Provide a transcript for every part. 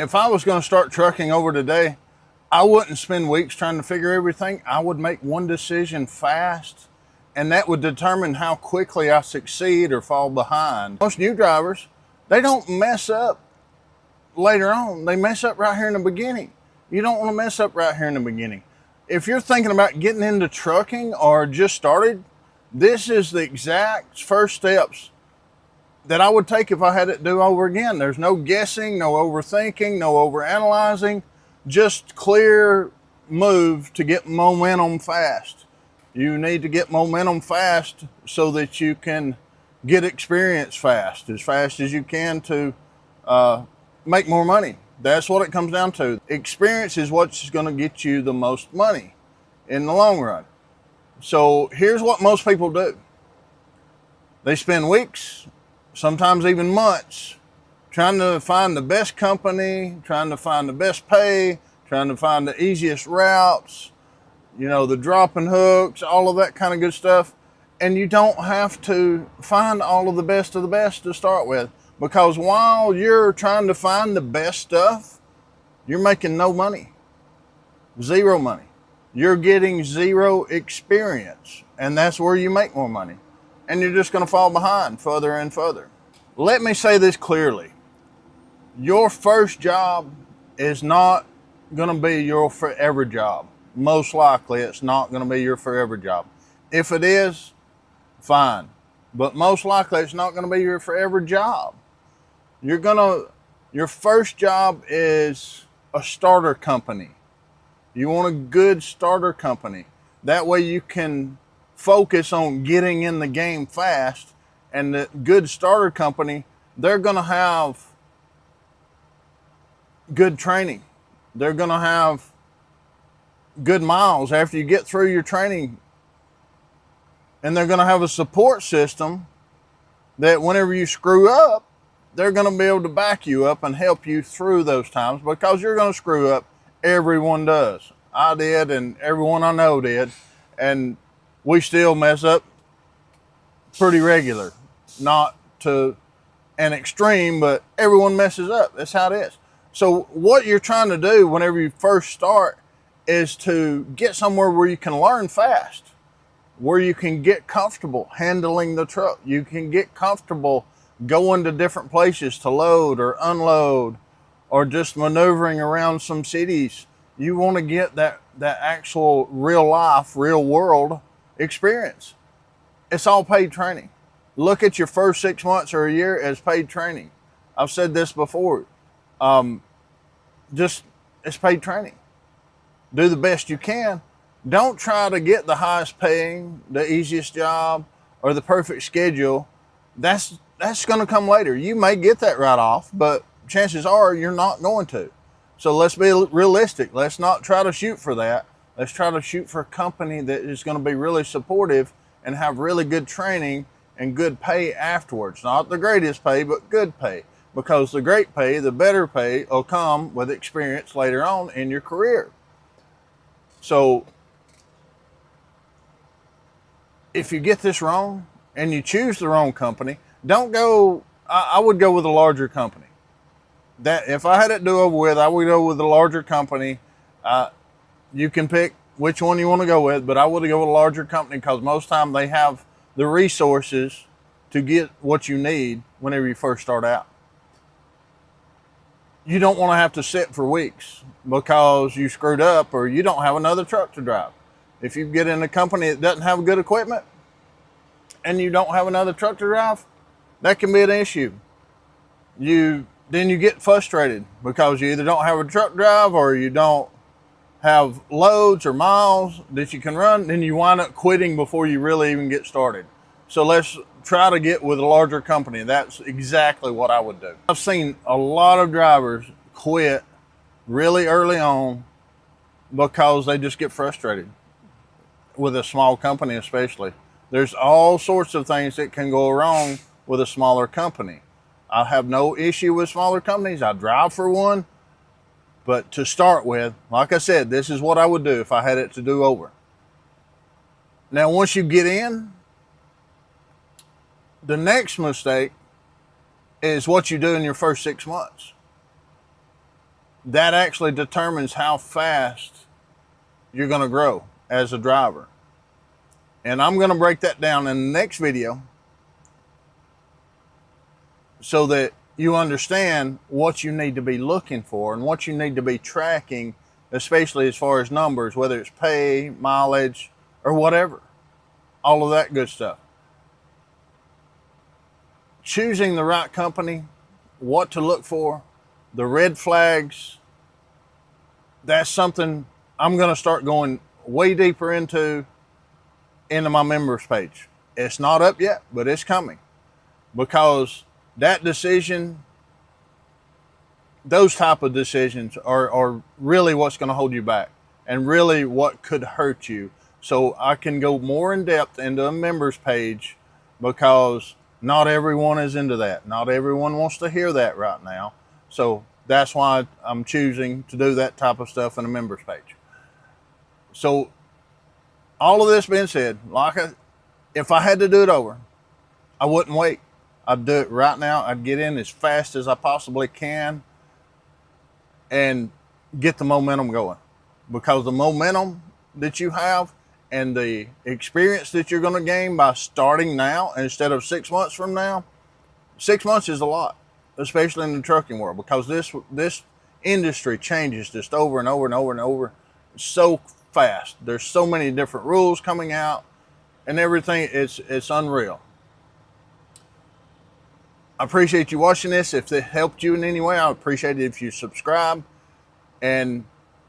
If I was going to start trucking over today, I wouldn't spend weeks trying to figure everything. I would make one decision fast, and that would determine how quickly I succeed or fall behind. Most new drivers, they don't mess up later on. They mess up right here in the beginning. You don't want to mess up right here in the beginning. If you're thinking about getting into trucking or just started, this is the exact first steps that I would take if I had it do over again. There's no guessing, no overthinking, no overanalyzing, just clear move to get momentum fast. You need to get momentum fast so that you can get experience fast as you can to make more money. That's what it comes down to. Experience is what's going to get you the most money in the long run. So here's what most people do. They spend weeks, sometimes even months, trying to find the best company, trying to find the best pay, trying to find the easiest routes, the dropping hooks, all of that kind of good stuff. And you don't have to find all of the best to start with, because while you're trying to find the best stuff, you're making no money, zero money. You're getting zero experience, and that's where you make more money. And you're just going to fall behind further and further. Let me say this clearly. Your first job is not going to be your forever job. Most likely it's not going to be your forever job. If it is, fine. But most likely it's not going to be your forever job. Your first job is a starter company. You want a good starter company. That way you can focus on getting in the game fast. And the good starter company, they're going to have good training. They're going to have good miles after you get through your training. And they're going to have a support system that whenever you screw up, they're going to be able to back you up and help you through those times, because you're going to screw up. Everyone does. I did, and everyone I know did. And we still mess up pretty regular. Not to an extreme, but everyone messes up. That's how it is. So what you're trying to do whenever you first start is to get somewhere where you can learn fast, where you can get comfortable handling the truck. You can get comfortable going to different places to load or unload, or just maneuvering around some cities. You want to get that actual real life, real world experience. It's all paid training. Look at your first 6 months or a year as paid training. I've said this before. It's paid training. Do the best you can. Don't try to get the highest paying, the easiest job, or the perfect schedule. That's going to come later. You may get that right off, but chances are you're not going to. So let's be realistic. Let's not try to shoot for that. Let's try to shoot for a company that is going to be really supportive and have really good training and good pay afterwards. Not the greatest pay, but good pay. Because the great pay, the better pay, will come with experience later on in your career. So if you get this wrong and you choose the wrong company, I would go with a larger company. That if I had it do over with, I would go with a larger company. You can pick which one you want to go with, but I would go with a larger company, because most time they have the resources to get what you need whenever you first start out. You don't want to have to sit for weeks because you screwed up or you don't have another truck to drive. If you get in a company that doesn't have good equipment and you don't have another truck to drive, that can be an issue. Then you get frustrated because you either don't have a truck drive or you don't have loads or miles that you can run. Then you wind up quitting before you really even get started. So let's try to get with a larger company. That's exactly what I would do. I've seen a lot of drivers quit really early on because they just get frustrated with a small company, especially. There's all sorts of things that can go wrong with a smaller company. I have no issue with smaller companies. I drive for one. But to start with, like I said, this is what I would do if I had it to do over. Now, once you get in, the next mistake is what you do in your first 6 months. that actually determines how fast you're going to grow as a driver. And I'm going to break that down in the next video so that you understand what you need to be looking for and what you need to be tracking, especially as far as numbers, whether it's pay, mileage, or whatever. All of that good stuff. Choosing the right company, what to look for, the red flags, that's something I'm going to start going way deeper into my members page. It's not up yet, but it's coming, because that decision, those type of decisions are really what's going to hold you back and really what could hurt you. So I can go more in depth into a members page, because not everyone is into that. Not everyone wants to hear that right now. So that's why I'm choosing to do that type of stuff in a members page. So all of this being said, if I had to do it over, I wouldn't wait. I'd do it right now. I'd get in as fast as I possibly can and get the momentum going, because the momentum that you have and the experience that you're going to gain by starting now instead of 6 months from now, 6 months is a lot, especially in the trucking world, because this industry changes just over and over and over and over so fast. There's so many different rules coming out and everything. It's unreal. I appreciate you watching this. If it helped you in any way, I would appreciate it if you subscribe. And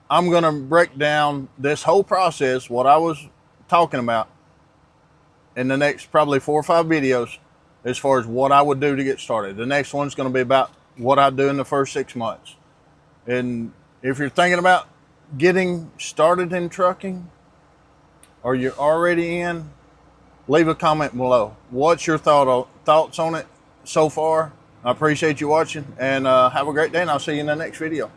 I'm going to break down this whole process, what I was talking about, in the next probably 4 or 5 videos, as far as what I would do to get started. The next one's going to be about what I do in the first 6 months. And if you're thinking about getting started in trucking, or you're already in, leave a comment below. What's your thoughts on it so far? I appreciate you watching, and have a great day, and I'll see you in the next video.